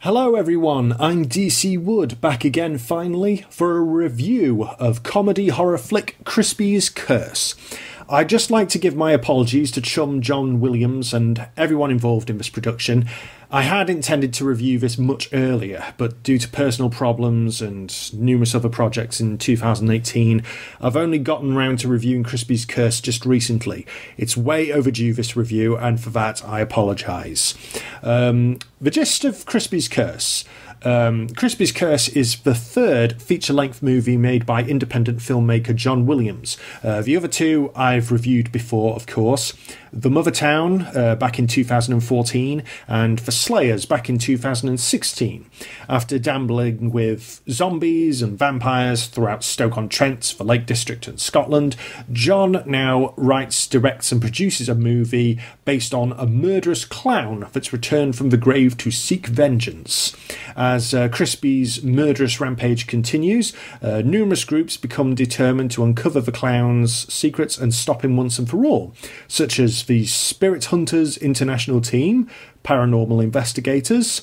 Hello everyone, I'm DC Wood, back again finally for a review of comedy horror flick Crispy's Curse. I'd just like to give my apologies to chum John Williams and everyone involved in this production. I had intended to review this much earlier, but due to personal problems and numerous other projects in 2018, I've only gotten round to reviewing Crispy's Curse just recently. It's way overdue, this review, and for that I apologise. The gist of Crispy's Curse. Crispy's Curse is the third feature-length movie made by independent filmmaker John Williams. The other two I've reviewed before, of course. The Mother Town back in 2014 and The Slayers back in 2016. After dabbling with zombies and vampires throughout Stoke-on-Trent, the Lake District and Scotland, John now writes, directs and produces a movie based on a murderous clown that's returned from the grave to seek vengeance. As Crispy's murderous rampage continues, numerous groups become determined to uncover the clown's secrets and stop him once and for all, such as the Spirit Hunters International Team, paranormal investigators.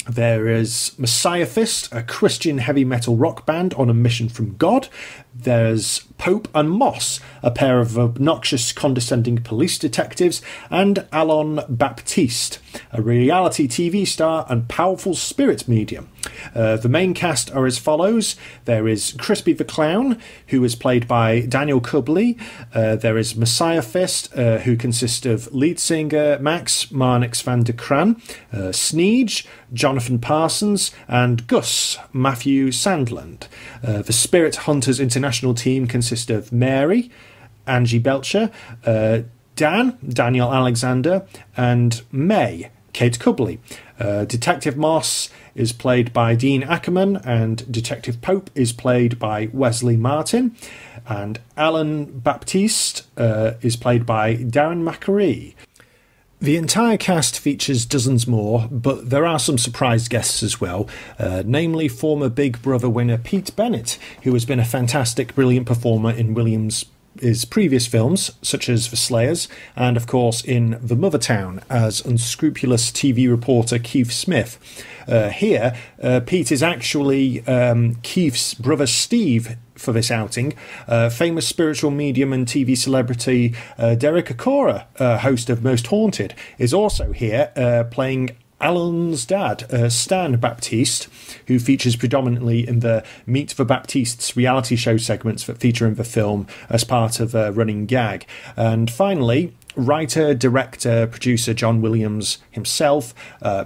There is Messiah Fist, a Christian heavy metal rock band on a mission from God. There's Pope and Moss, a pair of obnoxious, condescending police detectives, and Alon Baptiste, a reality TV star and powerful spirit medium. The main cast are as follows. There is Crispy the Clown, who is played by Daniel Kubley. There is Messiah Fist, who consists of lead singer Max Marnix van der Kraan, Sneege, Jonathan Parsons, and Gus, Matthew Sandland. The Spirit Hunters International Team consists of Mary, Angie Belcher, Daniel Alexander, and May, Kate Kubley. Detective Moss is played by Dean Ackerman, and Detective Pope is played by Wesley Martin, and Alan Baptiste is played by Darren McCurry. The entire cast features dozens more, but there are some surprise guests as well, namely former Big Brother winner Pete Bennett, who has been a fantastic, brilliant performer in Williams' previous films, such as The Slayers, and of course in The Mother Town as unscrupulous TV reporter Keith Smith. Here, Pete is actually Keith's brother Steve for this outing. Famous spiritual medium and TV celebrity Derek Acorah, host of Most Haunted, is also here playing Alan's dad, Stan Baptiste, who features predominantly in the Meet the Baptistes reality show segments that feature in the film as part of a running gag. And finally, writer, director, producer John Williams himself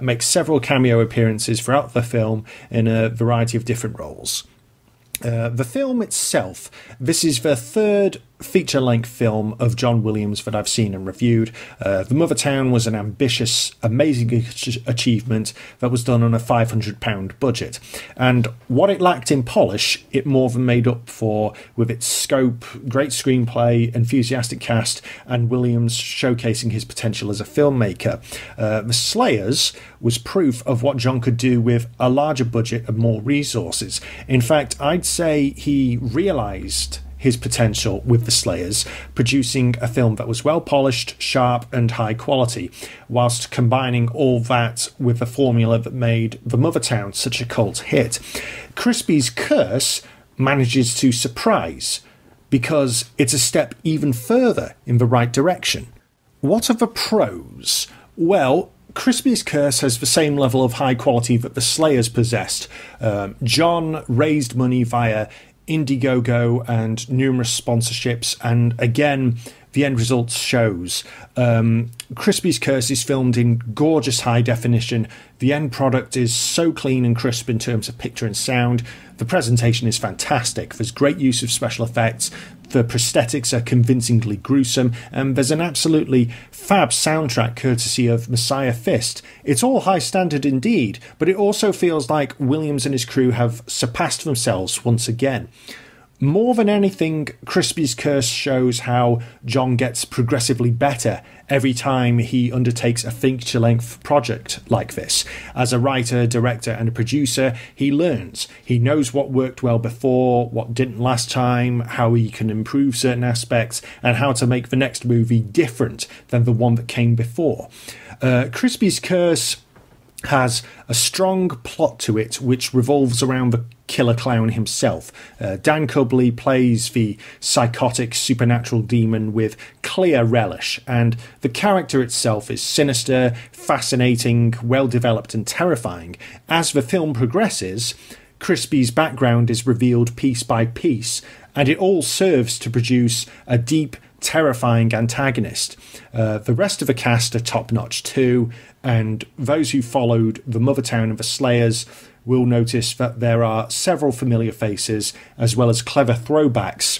makes several cameo appearances throughout the film in a variety of different roles. The film itself, this is the third feature-length film of John Williams that I've seen and reviewed. The Mother Town was an ambitious, amazing achievement that was done on a £500 budget, and what it lacked in polish, it more than made up for with its scope, great screenplay, enthusiastic cast, and Williams showcasing his potential as a filmmaker. The Slayers was proof of what John could do with a larger budget and more resources. In fact, I'd say he realised his potential with The Slayers, producing a film that was well polished, sharp and high quality, whilst combining all that with the formula that made The Mother Town such a cult hit. Crispy's Curse manages to surprise, because it's a step even further in the right direction. What are the pros? Well, Crispy's Curse has the same level of high quality that The Slayers possessed. John raised money via Indiegogo and numerous sponsorships, and again the end result shows. Crispy's Curse is filmed in gorgeous high definition. The end product is so clean and crisp in terms of picture and sound. The presentation is fantastic. There's great use of special effects. The prosthetics are convincingly gruesome, and there's an absolutely fab soundtrack courtesy of Messiah Fist. It's all high standard indeed, but it also feels like Williams and his crew have surpassed themselves once again. More than anything, Crispy's Curse shows how John gets progressively better every time he undertakes a feature-length project like this. As a writer, director and a producer, he learns. He knows what worked well before, what didn't last time, how he can improve certain aspects, and how to make the next movie different than the one that came before. Crispy's Curse has a strong plot to it which revolves around the killer clown himself. Dan Cubley plays the psychotic supernatural demon with clear relish, and the character itself is sinister, fascinating, well developed and terrifying. As the film progresses, Crispy's background is revealed piece by piece, and it all serves to produce a deep, terrifying antagonist. The rest of the cast are top-notch too, and those who followed the Mother Town and the Slayers will notice that there are several familiar faces as well as clever throwbacks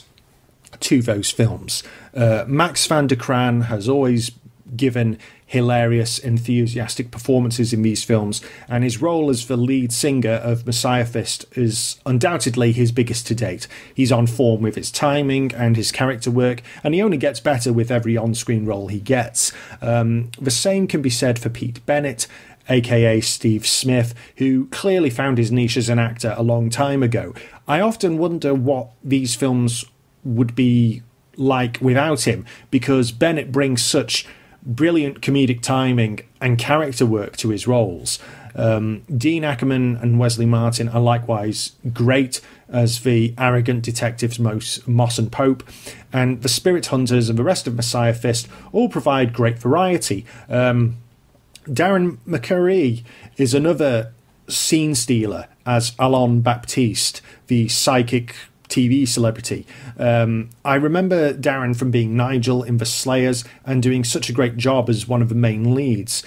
to those films. Max van der Kraan has always given hilarious, enthusiastic performances in these films, and his role as the lead singer of Messiah Fist is undoubtedly his biggest to date. He's on form with his timing and his character work, and he only gets better with every on-screen role he gets. The same can be said for Pete Bennett, aka Steve Smith, who clearly found his niche as an actor a long time ago. I often wonder what these films would be like without him, because Bennett brings such brilliant comedic timing and character work to his roles. Dean Ackerman and Wesley Martin are likewise great as the arrogant detectives Moss and Pope, and the Spirit Hunters and the rest of Messiah Fist all provide great variety. Darren McCurry is another scene stealer as Alain Baptiste, the psychic TV celebrity. I remember Darren from being Nigel in The Slayers and doing such a great job as one of the main leads.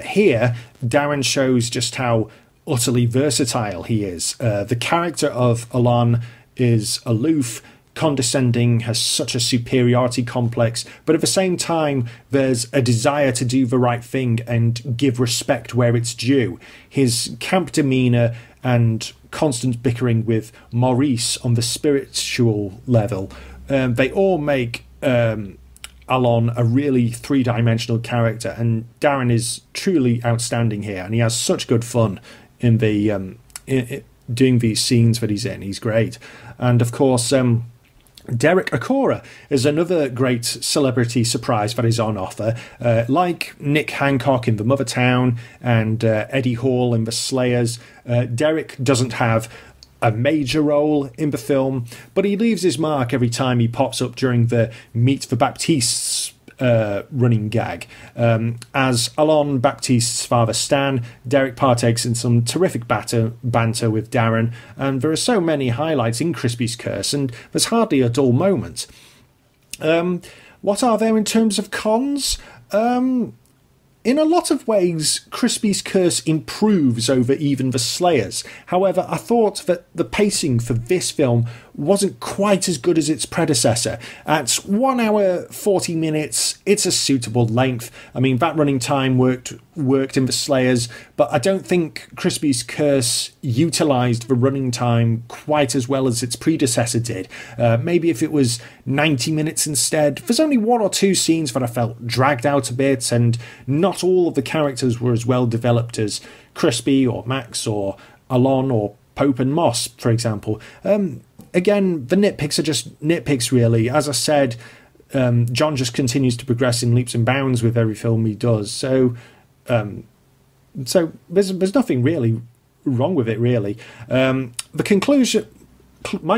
Here, Darren shows just how utterly versatile he is. The character of Alain is aloof, condescending, has such a superiority complex, but at the same time there's a desire to do the right thing and give respect where it's due. His camp demeanour and constant bickering with Maurice on the spiritual level, they all make Alain a really three-dimensional character, and Darren is truly outstanding here, and he has such good fun in the doing these scenes that he's in. He's great. And of course, Derek Acorah is another great celebrity surprise that is on offer. Like Nick Hancock in The Mother Town and Eddie Hall in The Slayers, Derek doesn't have a major role in the film, but he leaves his mark every time he pops up during the Meet the Baptistes running gag. As Alain Baptiste's father Stan, Derek partakes in some terrific banter with Darren, and there are so many highlights in Crispy's Curse, and there's hardly a dull moment. What are there in terms of cons? In a lot of ways, Crispy's Curse improves over even The Slayers. However, I thought that the pacing for this film wasn't quite as good as its predecessor. At 1 hour 40 minutes, it's a suitable length. I mean, that running time worked in The Slayers, but I don't think Crispy's Curse utilised the running time quite as well as its predecessor did. Maybe if it was 90 minutes instead. There's only 1 or 2 scenes that I felt dragged out a bit, and not all of the characters were as well developed as Crispy or Max or Alain or Pope and Moss, for example. Again, the nitpicks are just nitpicks, really. As I said, John just continues to progress in leaps and bounds with every film he does. So there's nothing really wrong with it, really. My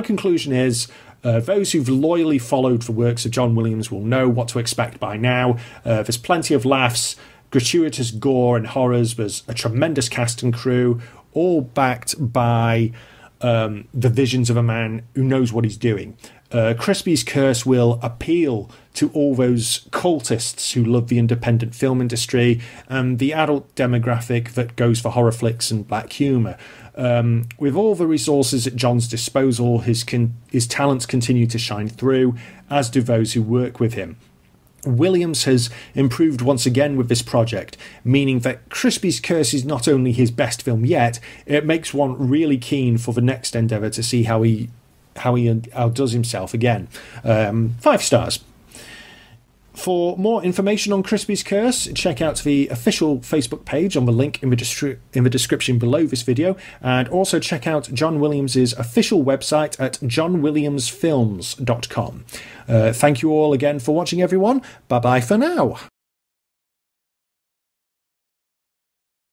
conclusion is, those who've loyally followed the works of John Williams will know what to expect by now. There's plenty of laughs, gratuitous gore and horrors. There's a tremendous cast and crew, all backed by the visions of a man who knows what he's doing. Crispy's Curse will appeal to all those cultists who love the independent film industry and the adult demographic that goes for horror flicks and black humour. With all the resources at John's disposal, his talents continue to shine through, as do those who work with him. Williams has improved once again with this project, meaning that Crispy's Curse is not only his best film yet, it makes one really keen for the next endeavour to see how he outdoes himself again. 5 stars. For more information on Crispy's Curse, check out the official Facebook page on the link in the description below this video, and also check out John Williams' official website at johnwilliamsfilms.com. Thank you all again for watching, everyone. Bye-bye for now.